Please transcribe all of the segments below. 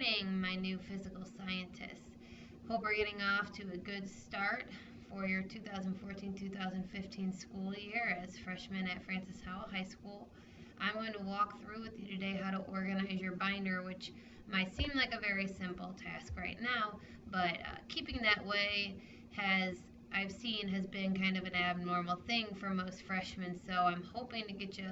morning, my new physical scientists. Hope we're getting off to a good start for your 2014-2015 school year as freshmen at Francis Howell High School. I'm going to walk through with you today how to organize your binder, which might seem like a very simple task right now, but keeping that way I've seen has been kind of an abnormal thing for most freshmen, so I'm hoping to get you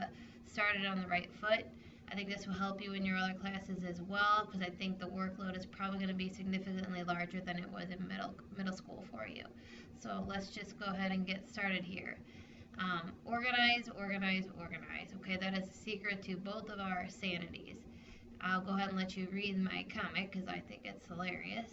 started on the right foot. I think this will help you in your other classes as well, because I think the workload is probably going to be significantly larger than it was in middle school for you. So let's just go ahead and get started here. Organize, organize, organize. Okay, that is the secret to both of our sanities. I'll go ahead and let you read my comic because I think it's hilarious.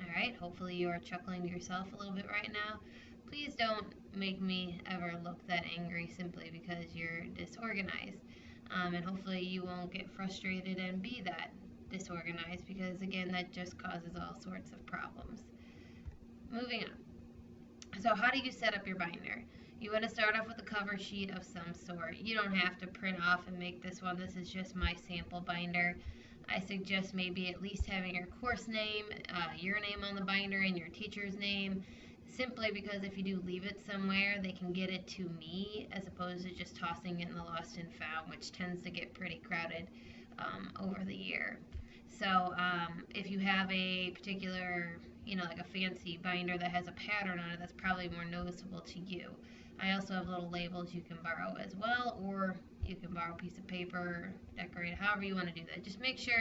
Alright, hopefully you are chuckling to yourself a little bit right now. Please don't make me ever look that angry simply because you're disorganized. And hopefully you won't get frustrated and be that disorganized, because again, that just causes all sorts of problems. Moving on. So how do you set up your binder? You want to start off with a cover sheet of some sort. You don't have to print off and make this one. This is just my sample binder. I suggest maybe at least having your course name, your name on the binder, and your teacher's name, simply because if you do leave it somewhere, they can get it to me as opposed to just tossing it in the lost and found, which tends to get pretty crowded over the year. So if you have a particular, like a fancy binder that has a pattern on it, that's probably more noticeable to you. I also have little labels you can borrow as well, or you can borrow a piece of paper, decorate it, however you want to do that. Just make sure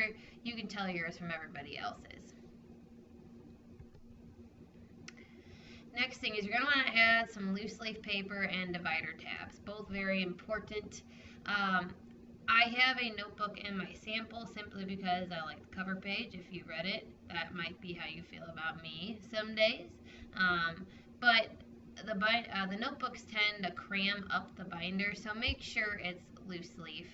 you can tell yours from everybody else's. Next thing is you're going to want to add some loose leaf paper and divider tabs, both very important. I have a notebook in my sample simply because I like the cover page. If you read it, that might be how you feel about me some days. But the notebooks tend to cram up the binder, so make sure it's loose leaf.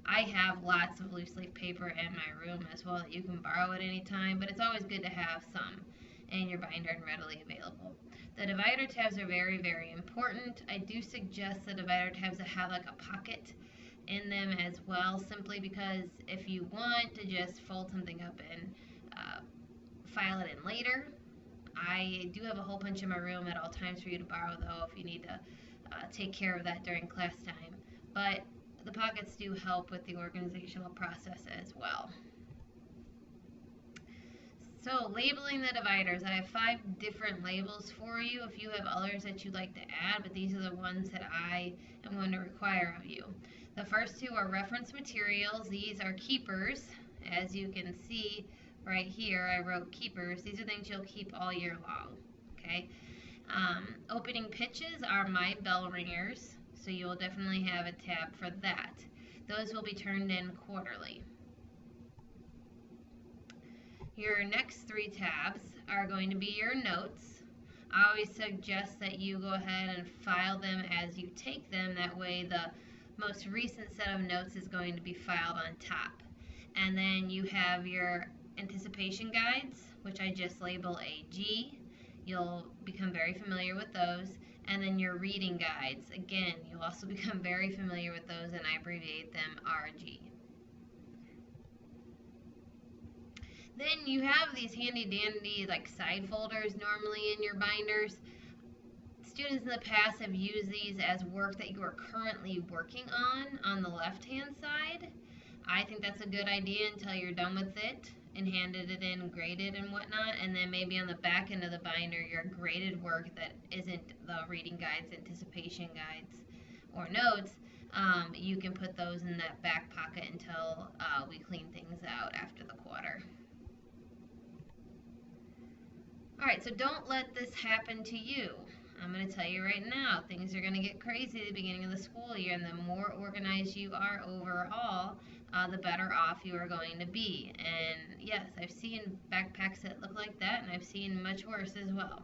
I have lots of loose leaf paper in my room as well that you can borrow at any time, but it's always good to have some in your binder and readily available. The divider tabs are very, very important. I do suggest the divider tabs that have like a pocket in them as well, simply because if you want to just fold something up and file it in later, I do have a whole bunch in my room at all times for you to borrow, though, if you need to take care of that during class time. But the pockets do help with the organizational process as well. So, labeling the dividers. I have 5 different labels for you if you have others that you'd like to add, but these are the ones that I am going to require of you. The first 2 are reference materials. These are keepers. As you can see right here, I wrote keepers. These are things you'll keep all year long. Okay. Opening pitches are my bell ringers, so you'll definitely have a tab for that. Those will be turned in quarterly. Your next 3 tabs are going to be your notes. I always suggest that you go ahead and file them as you take them. That way the most recent set of notes is going to be filed on top. And then you have your anticipation guides, which I just label AG. You'll become very familiar with those. And then your reading guides. Again, you'll also become very familiar with those, and I abbreviate them RG. Then you have these handy dandy like side folders normally in your binders. Students in the past have used these as work that you are currently working on the left hand side. I think that's a good idea until you're done with it and handed it in graded and whatnot, and then maybe on the back end of the binder your graded work that isn't the reading guides, anticipation guides, or notes, you can put those in that back pocket until we clean things out after the quarter. Alright, so don't let this happen to you. I'm going to tell you right now, things are going to get crazy at the beginning of the school year, and the more organized you are overall, the better off you are going to be. And yes, I've seen backpacks that look like that, and I've seen much worse as well.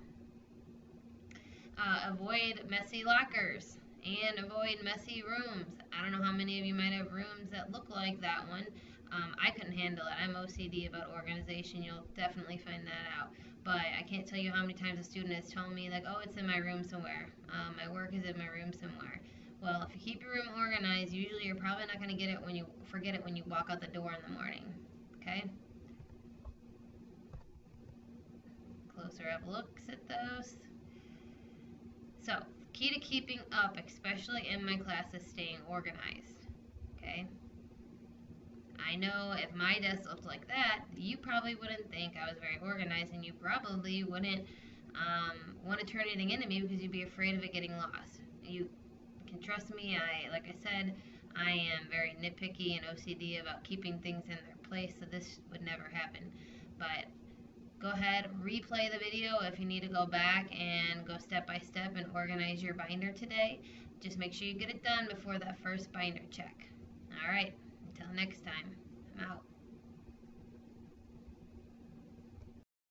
Avoid messy lockers and avoid messy rooms. I don't know how many of you might have rooms that look like that one. I couldn't handle it. I'm OCD about organization. You'll definitely find that out. But I can't tell you how many times a student has told me, like, oh, it's in my room somewhere. My work is in my room somewhere. Well, if you keep your room organized, usually you're probably not going to forget it when you walk out the door in the morning. Okay? Closer up looks at those. So, key to keeping up, especially in my class, is staying organized. Okay? I know if my desk looked like that, you probably wouldn't think I was very organized, and you probably wouldn't want to turn anything into me because you'd be afraid of it getting lost. You can trust me. Like I said, I am very nitpicky and OCD about keeping things in their place, so this would never happen. But go ahead, replay the video if you need to go back and go step by step and organize your binder today. Just make sure you get it done before that first binder check. All right, until next time, I'm out.